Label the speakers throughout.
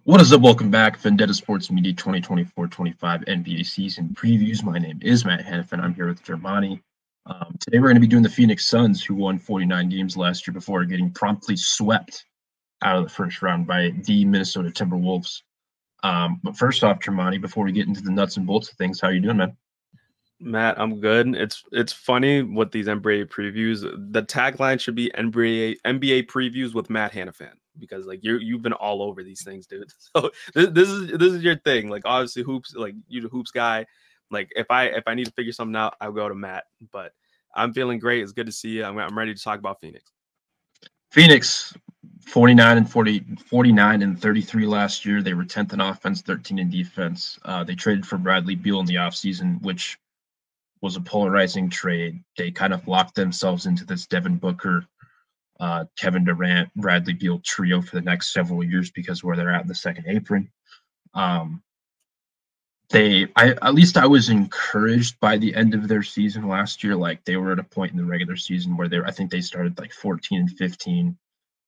Speaker 1: What is up? Welcome back. Vendetta Sports Media 2024-25 NBA season previews. My name is Matt Hanifan. I'm here with Jiarmani. Today we're going to be doing the Phoenix Suns, who won 49 games last year before getting promptly swept out of the first round by the Minnesota Timberwolves. But first off, Jiarmani, before we get into the nuts and bolts of things, how you doing, man?
Speaker 2: Matt, I'm good. It's funny with these NBA previews. The tagline should be NBA previews with Matt Hanifan because like you've been all over these things, dude. So this is your thing. Like obviously hoops, like you're the hoops guy. Like if I need to figure something out, I'll go to Matt. But I'm feeling great. It's good to see you. I'm ready to talk about Phoenix.
Speaker 1: Phoenix, 49 and 33 last year. They were 10th in offense, 13 in defense. They traded for Bradley Beal in the offseason, which was a polarizing trade. They kind of locked themselves into this Devin Booker, Kevin Durant, Bradley Beal trio for the next several years because where they're at in the second apron. At least I was encouraged by the end of their season last year. Like they were at a point in the regular season where I think they started like 14 and 15,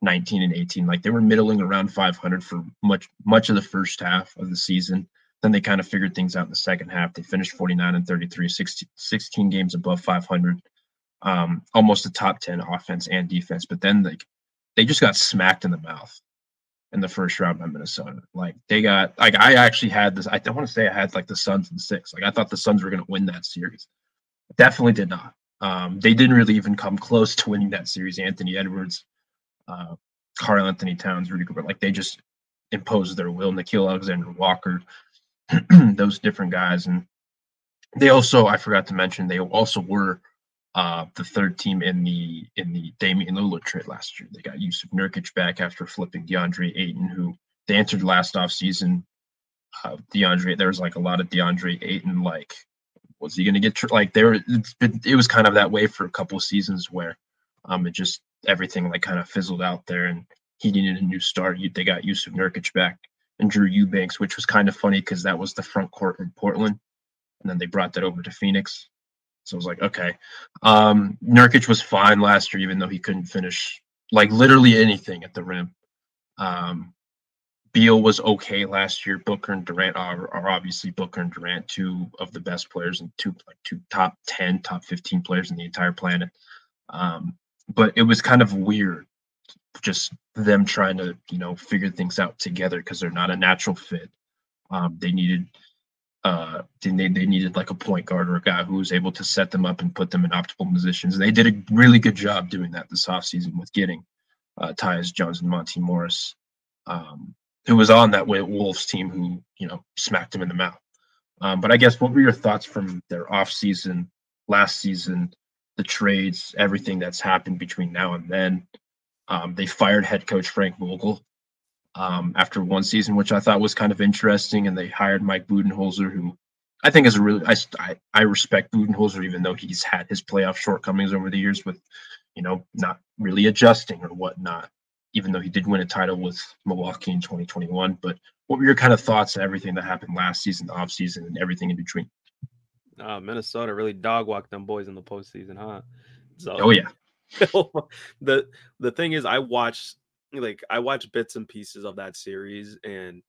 Speaker 1: 19 and 18. Like they were middling around 500 for much of the first half of the season. Then they kind of figured things out in the second half. They finished 49 and 33, 16 games above 500, almost a top 10 offense and defense. But then they just got smacked in the mouth in the first round by Minnesota. Like I actually had this. I want to say I had like the Suns in 6. Like I thought the Suns were going to win that series. Definitely did not. They didn't really even come close to winning that series. Anthony Edwards, Karl Anthony Towns, Rudy Gobert, like they just imposed their will. Nickeil Alexander-Walker, those different guys. And they also, I forgot to mention, they also were the third team in the Damian Lillard trade last year. They got Yusuf Nurkic back after flipping DeAndre Ayton, who they entered last offseason. There was like a lot of DeAndre Ayton, like, was he going to get like it was kind of that way for a couple of seasons where it just everything like kind of fizzled out there and he needed a new start. They got Yusuf Nurkic back and Drew Eubanks, which was kind of funny because that was the front court in Portland. And then they brought that over to Phoenix. So I was like, okay. Nurkic was fine last year, even though he couldn't finish like literally anything at the rim. Beal was okay last year. Booker and Durant are obviously Booker and Durant, two of the best players and two top 10, top 15 players in the entire planet. But it was kind of weird just them trying to, figure things out together because they're not a natural fit. They needed they needed like a point guard or a guy who was able to set them up and put them in optimal positions. They did a really good job doing that this offseason with getting Tyus Jones and Monty Morris, who was on that Wolves team who, smacked him in the mouth. But I guess what were your thoughts from their offseason, last season, the trades, everything that's happened between now and then? They fired head coach Frank Vogel after one season, which I thought was kind of interesting. And they hired Mike Budenholzer, who I think is a really I respect Budenholzer, even though he's had his playoff shortcomings over the years with, not really adjusting or whatnot, even though he did win a title with Milwaukee in 2021. But what were your kind of thoughts on everything that happened last season, the offseason, and everything in between?
Speaker 2: Minnesota really dog walked them boys in the postseason, huh? So
Speaker 1: Oh, yeah.
Speaker 2: the thing is, I watched bits and pieces of that series, and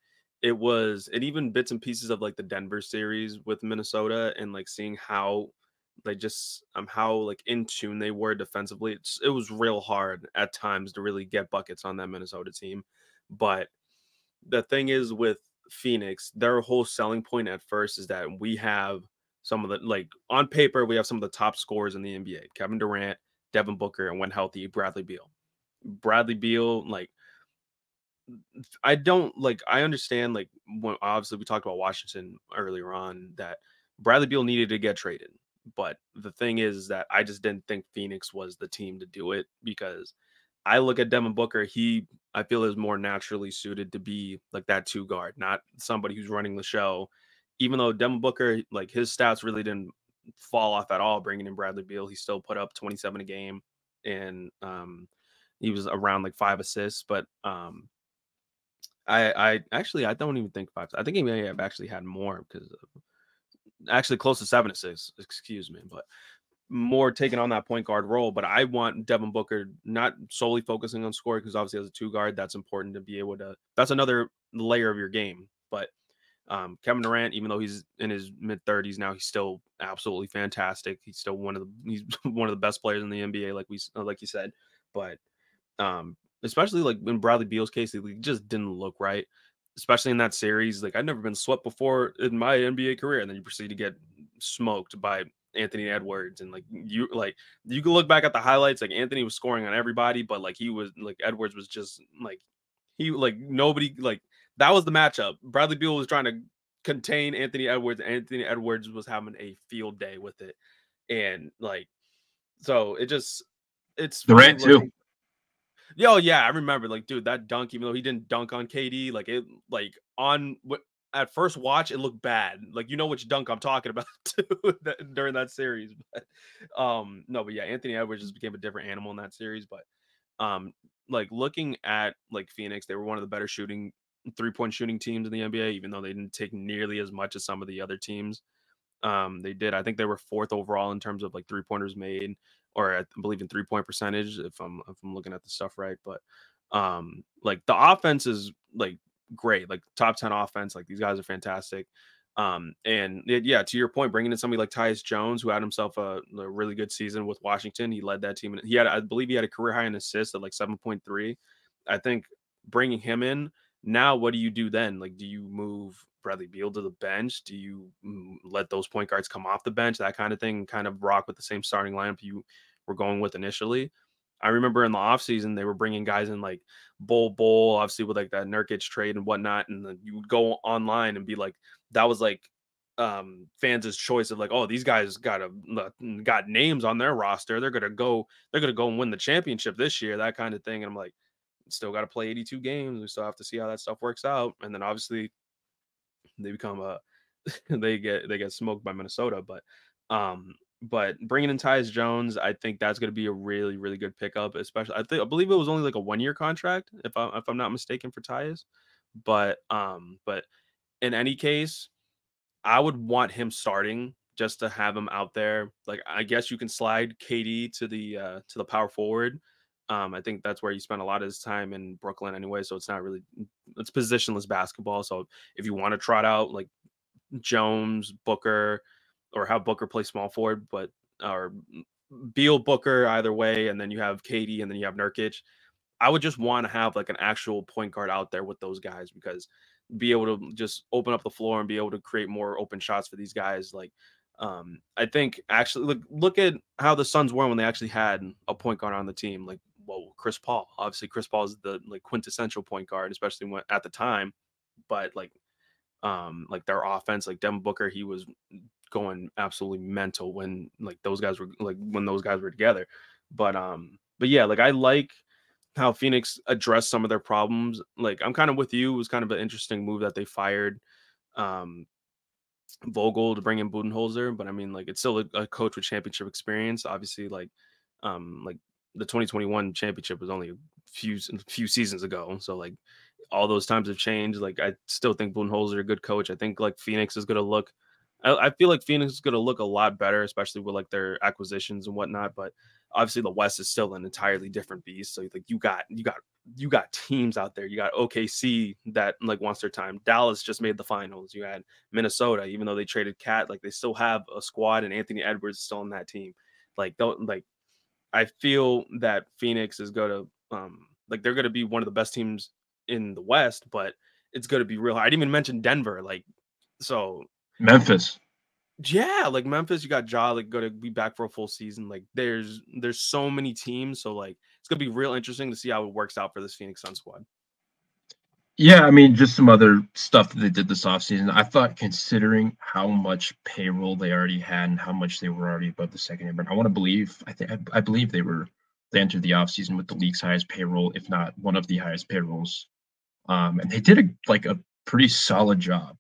Speaker 2: even bits and pieces of like the Denver series with Minnesota, and like seeing how how like in tune they were defensively. It was real hard at times to really get buckets on that Minnesota team. But the thing is with Phoenix, their whole selling point at first is that we have some of the, like, on paper, we have some of the top scorers in the NBA: Kevin Durant, Devin Booker, and when healthy, Bradley Beal. Bradley Beal, like, I understand, like, when obviously we talked about Washington earlier on, that Bradley Beal needed to get traded. But the thing is that I just didn't think Phoenix was the team to do it, because I look at Devin Booker, I feel is more naturally suited to be like that 2 guard, not somebody who's running the show. Even though Devin Booker, like, his stats really didn't fall off at all bringing in Bradley Beal, he still put up 27 a game, and he was around like 5 assists. But I don't even think 5. I think he may have actually had more, because actually close to 7 assists, excuse me, but more taking on that point guard role. But I want Devin Booker not solely focusing on scoring, because obviously as a 2 guard, that's important to be able to. That's another layer of your game. But Kevin Durant, even though he's in his mid-30s now, he's still absolutely fantastic. He's still he's one of the best players in the NBA, like you said. But especially like in Bradley Beal's case, he just didn't look right, especially in that series. Like, I'd never been swept before in my NBA career, and then you proceed to get smoked by Anthony Edwards. And you can look back at the highlights, like Anthony was scoring on everybody, but like Edwards was just like nobody, like that was the matchup. Bradley Beal was trying to contain Anthony Edwards. Anthony Edwards was having a field day with it. And so it's funny.
Speaker 1: Durant too.
Speaker 2: Yo, yeah, I remember, like, dude, that dunk, even though he didn't dunk on KD, at first watch, it looked bad. Like, you know which dunk I'm talking about too, during that series. But no, but yeah, Anthony Edwards just became a different animal in that series. But looking at Phoenix, they were one of the better 3-point shooting teams in the NBA, even though they didn't take nearly as much as some of the other teams. They did. I think they were 4th overall in terms of 3-pointers made, or I believe in 3-point percentage, if I'm looking at the stuff right. But the offense is great, top 10 offense. These guys are fantastic. To your point, bringing in somebody like Tyus Jones, who had himself a really good season with Washington. He led that team, and I believe he had a career high in assists at 7.3. I think bringing him in, now what do you do then? Do you move Bradley Beal to the bench? Do you let those point guards come off the bench? That kind of thing, kind of rock with the same starting lineup you were going with initially. I remember in the offseason, they were bringing guys in like Bol, obviously with that Nurkic trade and whatnot. And then you would go online and be like, that was fans' choice of oh, these guys got names on their roster. They're going to go and win the championship this year, that kind of thing. And I'm like, still got to play 82 games. We still have to see how that stuff works out. And then obviously they become they get smoked by Minnesota. But bringing in Tyus Jones, I think that's going to be a really, really good pickup. Especially, I believe it was only a 1-year contract, if I'm not mistaken, for Tyus. But in any case, I would want him starting just to have him out there. I guess you can slide KD to the power forward. I think that's where he spent a lot of his time in Brooklyn anyway. So it's positionless basketball. So if you want to trot out Jones, Booker, or have Booker play small forward, or Beal, Booker, either way, and then you have KD, and then you have Nurkic, I would just want to have an actual point guard out there with those guys, because be able to just open up the floor and be able to create more open shots for these guys. I think actually look at how the Suns were when they actually had a point guard on the team. Chris Paul. Obviously, Chris Paul is the quintessential point guard, especially when at the time. But their offense, Devin Booker, he was going absolutely mental when those guys were together. But yeah, I like how Phoenix addressed some of their problems. I'm kind of with you. It was kind of an interesting move that they fired Vogel to bring in Budenholzer, but I mean, it's still a coach with championship experience. Obviously, the 2021 championship was only a few seasons ago, so all those times have changed. I still think Budenholzer a good coach. I think Phoenix is going to look. I feel like Phoenix is going to look a lot better, especially with their acquisitions and whatnot. But obviously, the West is still an entirely different beast. So you got teams out there. You got OKC that wants their time. Dallas just made the finals. You had Minnesota, even though they traded Cat, they still have a squad, and Anthony Edwards is still on that team. I feel that Phoenix is going to they're going to be one of the best teams in the West, but it's going to be real hard. I didn't even mention Denver. So
Speaker 1: Memphis.
Speaker 2: Yeah, Memphis, you got Ja going to be back for a full season. There's so many teams, so it's going to be real interesting to see how it works out for this Phoenix Suns squad.
Speaker 1: Yeah, I mean, just some other stuff that they did this offseason. I thought, considering how much payroll they already had and how much they were already above the second year, I believe they entered the offseason with the league's highest payroll, if not one of the highest payrolls. And they did a pretty solid job.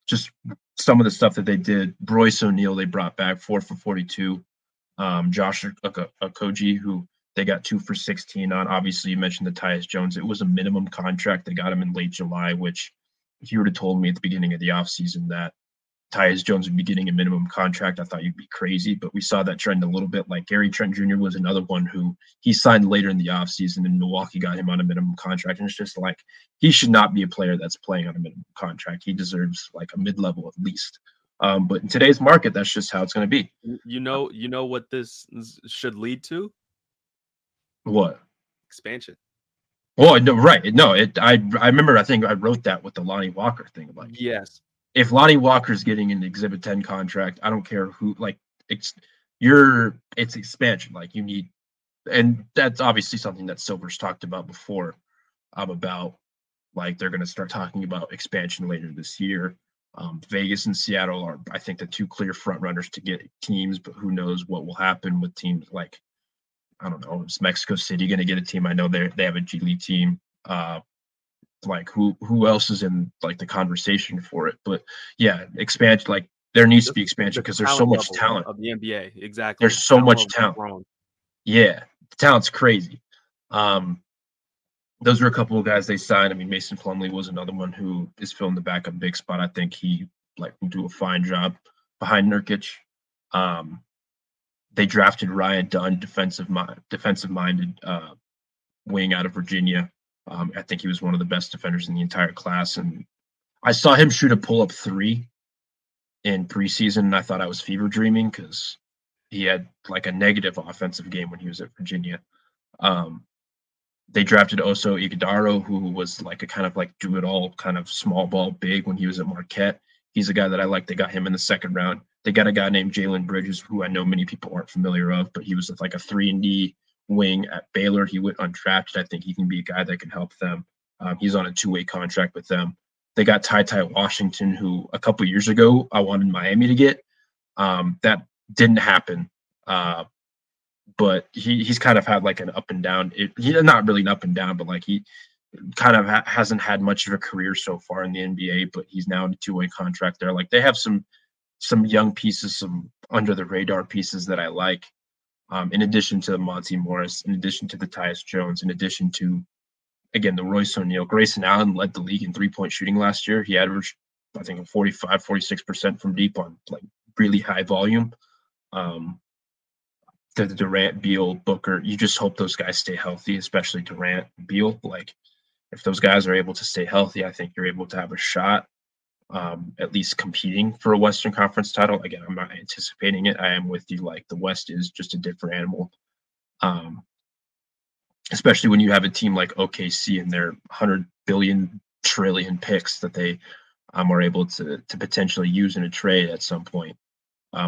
Speaker 1: Just some of the stuff that they did. Royce O'Neal, they brought back 4 for 42. Josh Okogie, who they got 2 for 16 on. Obviously, you mentioned the Tyus Jones. It was a minimum contract. They got him in late July, which if you would have told me at the beginning of the offseason that Tyus Jones would be getting a minimum contract. I thought you'd be crazy, but we saw that trend a little bit. Like Gary Trent Jr. was another one who he signed later in the offseason, and Milwaukee got him on a minimum contract. And it's just like he should not be a player that's playing on a minimum contract. He deserves like a mid-level at least. But in today's market, that's just how it's going to be.
Speaker 2: You know what this should lead to?
Speaker 1: What?
Speaker 2: Expansion.
Speaker 1: Well, no, right. No, I remember I think I wrote that with the Lonnie Walker thing. Like,
Speaker 2: yes,
Speaker 1: if Lonnie Walker's getting an Exhibit 10 contract, I don't care who, like, it's expansion. Like, you need, and that's obviously something that Silver's talked about before, about like they're going to start talking about expansion later this year. Vegas and Seattle are, I think, the two clear front runners to get teams, but who knows what will happen with teams like, I don't know, is Mexico City going to get a team? I know they have a G League team. Like who else is in like the conversation for it? But yeah, expansion, like there needs to be expansion because there's so much talent
Speaker 2: of the NBA. Exactly.
Speaker 1: There's so much talent. Yeah, the talent's crazy. Those are a couple of guys they signed. I mean, Mason Plumlee was another one who is filling the backup big spot. I think he like will do a fine job behind Nurkic. They drafted Ryan Dunn, defensive minded wing out of Virginia. I think he was one of the best defenders in the entire class, and I saw him shoot a pull-up three in preseason, and I thought I was fever dreaming because he had like a negative offensive game when he was at Virginia. They drafted Oso Ighodaro, who was like a kind of like do-it-all kind of small ball big when he was at Marquette. He's a guy that I like. They got him in the second round. They got a guy named Jalen Bridges, who I know many people aren't familiar of, but he was like a 3-and-D wing at Baylor. He went undrafted. I think he can be a guy that can help them. He's on a two-way contract with them. They got Ty Washington, who a couple years ago I wanted Miami to get. That didn't happen. But he's kind of had like an up and down. He's not really an up and down, but like he kind of hasn't had much of a career so far in the NBA. But he's now in a two-way contract there. Like they have some young pieces, some under the radar pieces that I like. In addition to the Monty Morris, in addition to the Tyus Jones, in addition to, again, the Royce O'Neal. Grayson Allen led the league in three-point shooting last year. He averaged, I think, 46% from deep on like really high volume. The Durant, Beal, Booker, you just hope those guys stay healthy, especially Durant, Beal. Like if those guys are able to stay healthy, I think you're able to have a shot, at least competing for a Western Conference title. Again, I'm not anticipating it. I am with you. Like the West is just a different animal. Especially when you have a team like OKC and their 100 billion trillion picks that they are able to potentially use in a trade at some point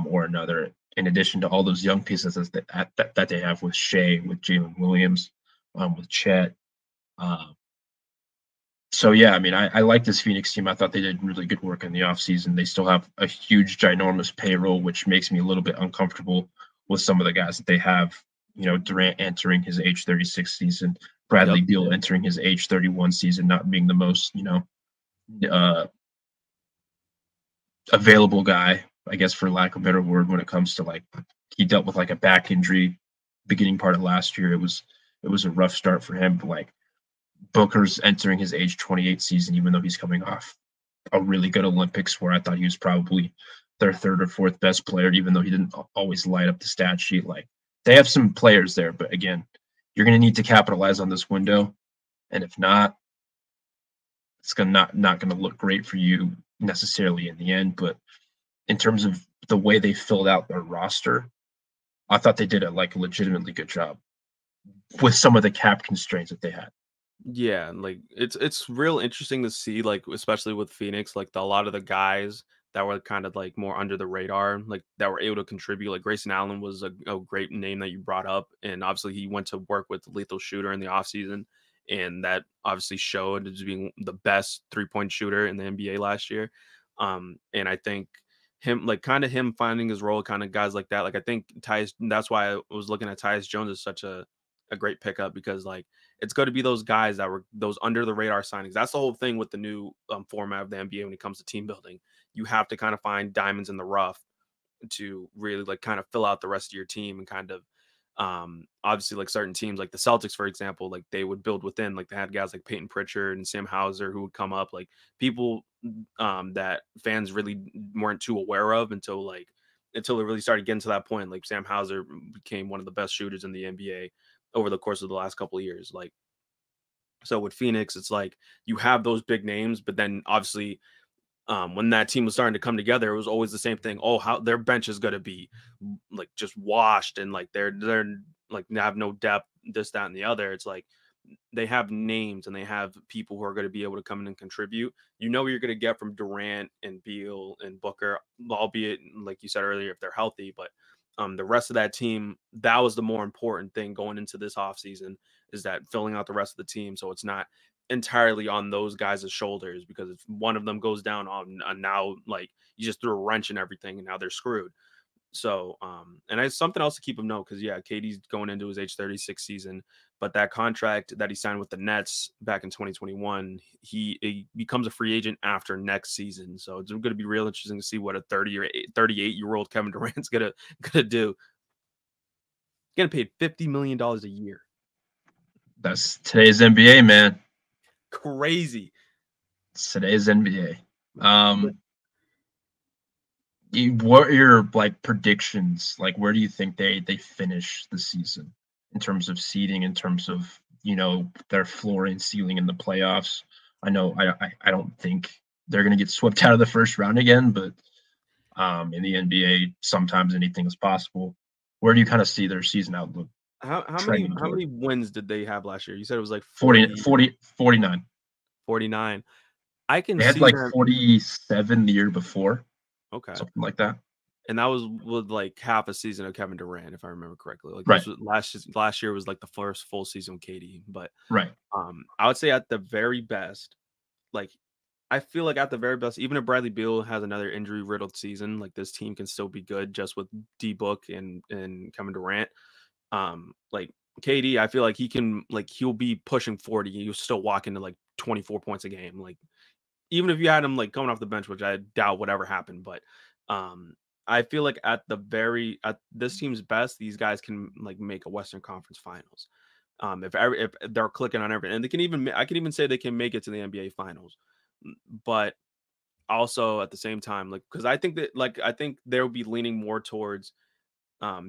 Speaker 1: or another. In addition to all those young pieces that they have with Shea, with Jalen Williams, with Chet. So, yeah, I mean, I like this Phoenix team. I thought they did really good work in the offseason. They still have a huge, ginormous payroll, which makes me a little bit uncomfortable with some of the guys that they have. You know, Durant entering his age 36 season, Bradley Beal entering his age 31 season, not being the most, available guy, I guess, for lack of a better word, when it comes to like he dealt with like a back injury beginning part of last year. It was a rough start for him. But like Booker's entering his age 28 season, even though he's coming off a really good Olympics where I thought he was probably their third or fourth best player, even though he didn't always light up the stat sheet. Like they have some players there, but again, you're going to need to capitalize on this window. And if not, it's not going to look great for you necessarily in the end. But in terms of the way they filled out their roster, I thought they did a like legitimately good job with some of the cap constraints that they had.
Speaker 2: Yeah, like it's real interesting to see, like especially with Phoenix, like a lot of the guys that were kind of like more under the radar, like that were able to contribute. Like Grayson Allen was a great name that you brought up, and obviously he went to work with Lethal Shooter in the offseason, and that obviously showed as being the best 3-point shooter in the NBA last year. And I think him finding his role, kind of guys like that. Like I think Tyus, that's why I was looking at Tyus Jones as such a great pickup, because like it's going to be those guys that were those under the radar signings. That's the whole thing with the new format of the NBA when it comes to team building. You have to kind of find diamonds in the rough to really like kind of fill out the rest of your team and kind of Obviously, like certain teams, like the Celtics, for example, like they would build within. Like they had guys like Peyton Pritchard and Sam Hauser who would come up, like people that fans really weren't too aware of until it really started getting to that point. Like Sam Hauser became one of the best shooters in the NBA over the course of the last couple of years. Like so with Phoenix, it's like you have those big names, but then obviously when that team was starting to come together, it was always the same thing. Oh, how their bench is gonna be like just washed and like they're like have no depth, this, that, and the other. It's like they have names and they have people who are going to be able to come in and contribute. You know what you're going to get from Durant and Beal and Booker, albeit like you said earlier, if they're healthy. But the rest of that team, that was the more important thing going into this offseason, is that filling out the rest of the team. So it's not entirely on those guys' shoulders, because if one of them goes down on now, like you just threw a wrench in everything and now they're screwed. So, and it's something else to keep him note, because yeah, KD's going into his age 36 season, but that contract that he signed with the Nets back in 2021, he becomes a free agent after next season. So it's going to be real interesting to see what a 38-year-old Kevin Durant's gonna do. Getting paid $50 million a year.
Speaker 1: That's today's NBA, man.
Speaker 2: Crazy.
Speaker 1: It's today's NBA. What are your like predictions? Like, where do you think they finish the season in terms of seeding, in terms of, you know, their floor and ceiling in the playoffs? I know I don't think they're going to get swept out of the first round again, but in the NBA, sometimes anything is possible. Where do you kind of see their season outlook
Speaker 2: How
Speaker 1: trending
Speaker 2: many wins did they have last year? You said it was like
Speaker 1: 49.
Speaker 2: 49. I can
Speaker 1: They had
Speaker 2: see
Speaker 1: like
Speaker 2: them.
Speaker 1: 47 the year before,
Speaker 2: Okay.
Speaker 1: something like that.
Speaker 2: And that was with like half a season of Kevin Durant, if I remember correctly. Like
Speaker 1: Right,
Speaker 2: this was last year was like the first full season with KD. But
Speaker 1: right.
Speaker 2: I would say at the very best, like I feel like at the very best, even if Bradley Beal has another injury riddled season, like this team can still be good just with D Book and Kevin Durant. Like KD, I feel like he'll be pushing 40. He'll still walk into like 24 points a game. Like even if you had him like coming off the bench, which I doubt would ever happen, but um I feel like at this team's best, these guys can like make a Western Conference Finals. If they're clicking on everything, and I can even say they can make it to the NBA Finals. But also at the same time, like because I think they'll be leaning more towards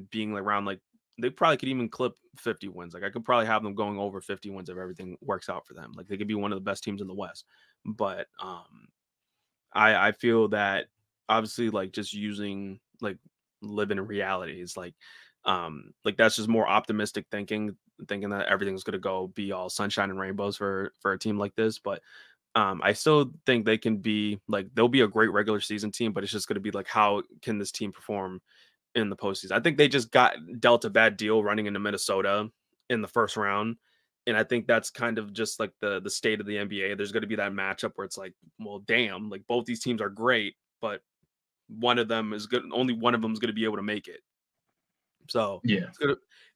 Speaker 2: being like around like they probably could even clip 50 wins. Like I could probably have them going over 50 wins if everything works out for them. Like they could be one of the best teams in the West. But I feel that obviously like just using like living in reality is like that's just more optimistic thinking that everything's gonna go be all sunshine and rainbows for a team like this. But I still think they can be like they'll be a great regular season team, but it's just gonna be like how can this team perform in the postseason? I think they just got dealt a bad deal running into Minnesota in the first round. And I think that's kind of just like the state of the NBA. There's going to be that matchup where it's like, well, damn, like both these teams are great, but one of them is good. Only one of them is going to be able to make it. So
Speaker 1: Yeah.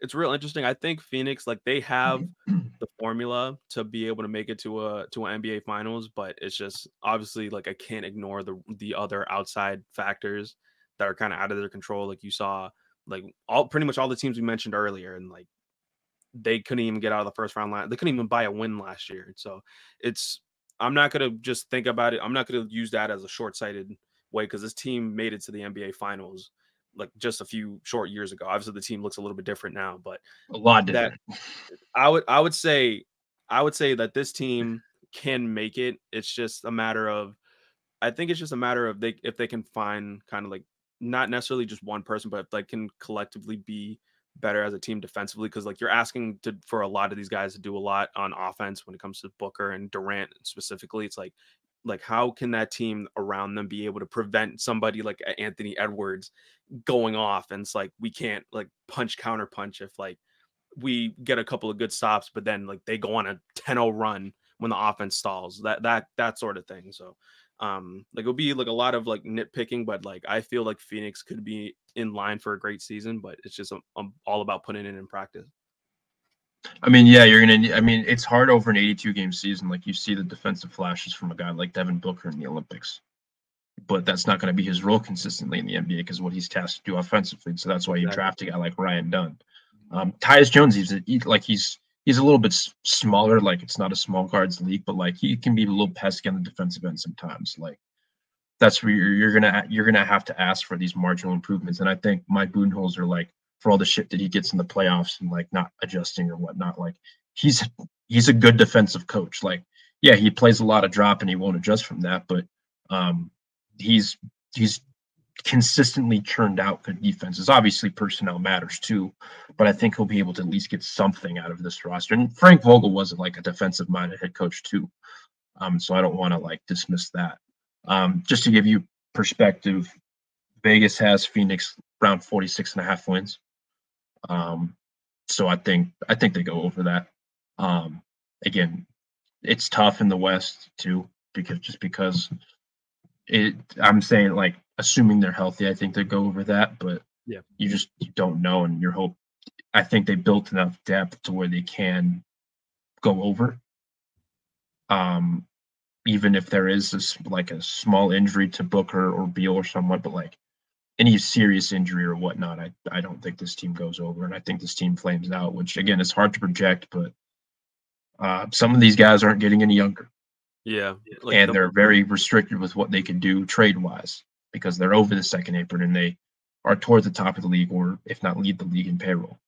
Speaker 2: it's real interesting. I think Phoenix, like they have the formula to be able to make it to an NBA Finals, but it's just obviously like I can't ignore the other outside factors that are kind of out of their control. Like you saw, like pretty much all the teams we mentioned earlier, and like they couldn't even get out of the first round line. They couldn't even buy a win last year. So it's I'm not gonna just think about it. I'm not gonna use that as a short-sighted way, because this team made it to the NBA Finals like just a few short years ago. Obviously, the team looks a little bit different now, but
Speaker 1: A lot
Speaker 2: that
Speaker 1: different.
Speaker 2: I would say that this team can make it. It's just a matter of I think it's just a matter of if they can find kind of like not necessarily just one person, but if they can collectively be better as a team defensively. Because like you're asking for a lot of these guys to do a lot on offense when it comes to Booker and Durant specifically. It's like how can that team around them be able to prevent somebody like Anthony Edwards going off? And it's like we can't like counter punch if like we get a couple of good stops, but then like they go on a 10-0 run when the offense stalls. That sort of thing. So like it'll be like a lot of like nitpicking, but like I feel like Phoenix could be in line for a great season, but it's just all about putting it in practice.
Speaker 1: I mean, yeah, I mean, it's hard over an 82 game season. Like you see the defensive flashes from a guy like Devin Booker in the Olympics, but that's not going to be his role consistently in the NBA because what he's tasked to do offensively. So that's why you
Speaker 2: Exactly.
Speaker 1: draft a guy like Ryan Dunn. Tyus Jones, he's a little bit smaller. Like it's not a small guards league, but like he can be a little pesky on the defensive end sometimes. Like that's where you're gonna have to ask for these marginal improvements. And I think Mike Budenholzer, like for all the shit that he gets in the playoffs and like not adjusting or whatnot, like he's a good defensive coach. Like yeah, he plays a lot of drop and he won't adjust from that, but he's consistently churned out good defenses. Obviously, personnel matters too, but I think he'll be able to at least get something out of this roster. And Frank Vogel wasn't like a defensive-minded head coach too, so I don't want to like dismiss that. Just to give you perspective, Vegas has Phoenix around 46.5 wins. So I think they go over that. Again, it's tough in the West too, because I'm saying like assuming they're healthy, I think they go over that, but
Speaker 2: yeah,
Speaker 1: you don't know, and I think they built enough depth to where they can go over. Even if there is like a small injury to Booker or Beal or someone, but like any serious injury or whatnot, I don't think this team goes over, and I think this team flames out, which again is hard to project, but some of these guys aren't getting any younger.
Speaker 2: Yeah,
Speaker 1: like and they're very restricted with what they can do trade-wise because they're over the second apron and they are toward the top of the league, or if not lead the league in payroll.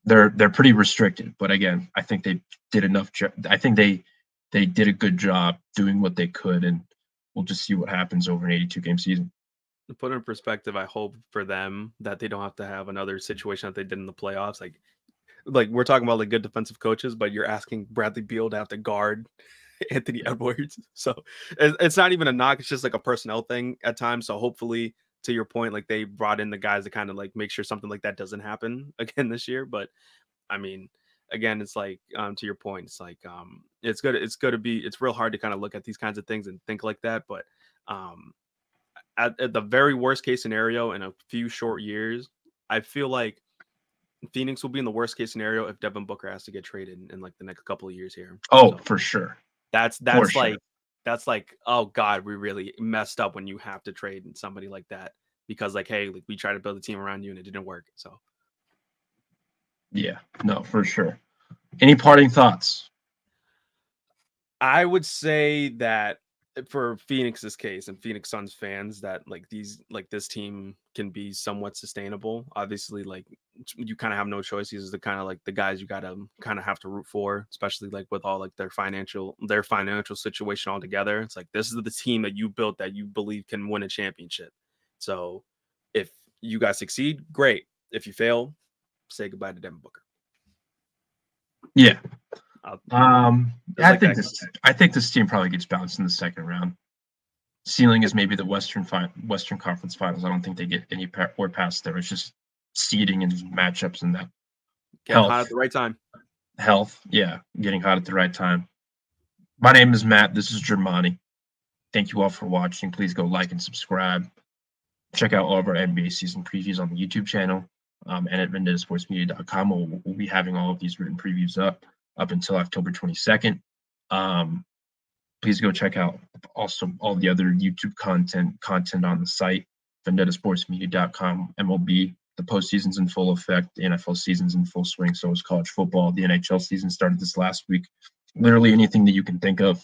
Speaker 1: They're pretty restricted, but again, I think they did enough. I think they did a good job doing what they could, and we'll just see what happens over an 82-game season.
Speaker 2: To put in perspective, I hope for them that they don't have to have another situation that they did in the playoffs. Like we're talking about like good defensive coaches, but you're asking Bradley Beal to have to guard Anthony Edwards. So it's not even a knock. It's just like a personnel thing at times. So hopefully, to your point, like they brought in the guys to kind of like make sure something like that doesn't happen again this year. But I mean, again, it's like to your point, it's like it's good. It's going to be. It's real hard to kind of look at these kinds of things and think like that. But at the very worst case scenario, in a few short years, I feel like Phoenix will be in the worst case scenario if Devin Booker has to get traded in like the next couple of years here.
Speaker 1: Oh, so for sure.
Speaker 2: That's like, oh God, we really messed up when you have to trade somebody like that because like, hey, like we tried to build a team around you and it didn't work. So
Speaker 1: yeah, no, for sure. Any parting thoughts?
Speaker 2: I would say that for Phoenix's case and Phoenix Suns fans, that like this team can be somewhat sustainable. Obviously, like you kind of have no choice. These are the kind of like the guys you gotta kind of have to root for, especially like with all like their financial situation all together. It's like this is the team that you built that you believe can win a championship. So if you guys succeed, great. If you fail, say goodbye to Devin Booker.
Speaker 1: Yeah. I think this team probably gets bounced in the second round. Ceiling is maybe the Western Conference Finals. I don't think they get anywhere past there. It's just seeding and matchups and that.
Speaker 2: Getting hot at the right time.
Speaker 1: Health, yeah, getting hot at the right time. My name is Matt. This is Jiarmani. Thank you all for watching. Please go like and subscribe. Check out all of our NBA season previews on the YouTube channel and at vendettasportsmedia.com. We'll be having all of these written previews up until October 22nd. Please go check out also all the other YouTube content on the site, vendettasportsmedia.com. MLB, the postseason's in full effect. The NFL season's in full swing. So is college football. The NHL season started this last week. Literally anything that you can think of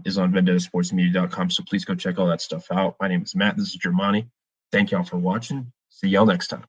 Speaker 1: is on vendettasportsmedia.com. So please go check all that stuff out. My name is Matt. This is Jiarmani. Thank y'all for watching. See y'all next time.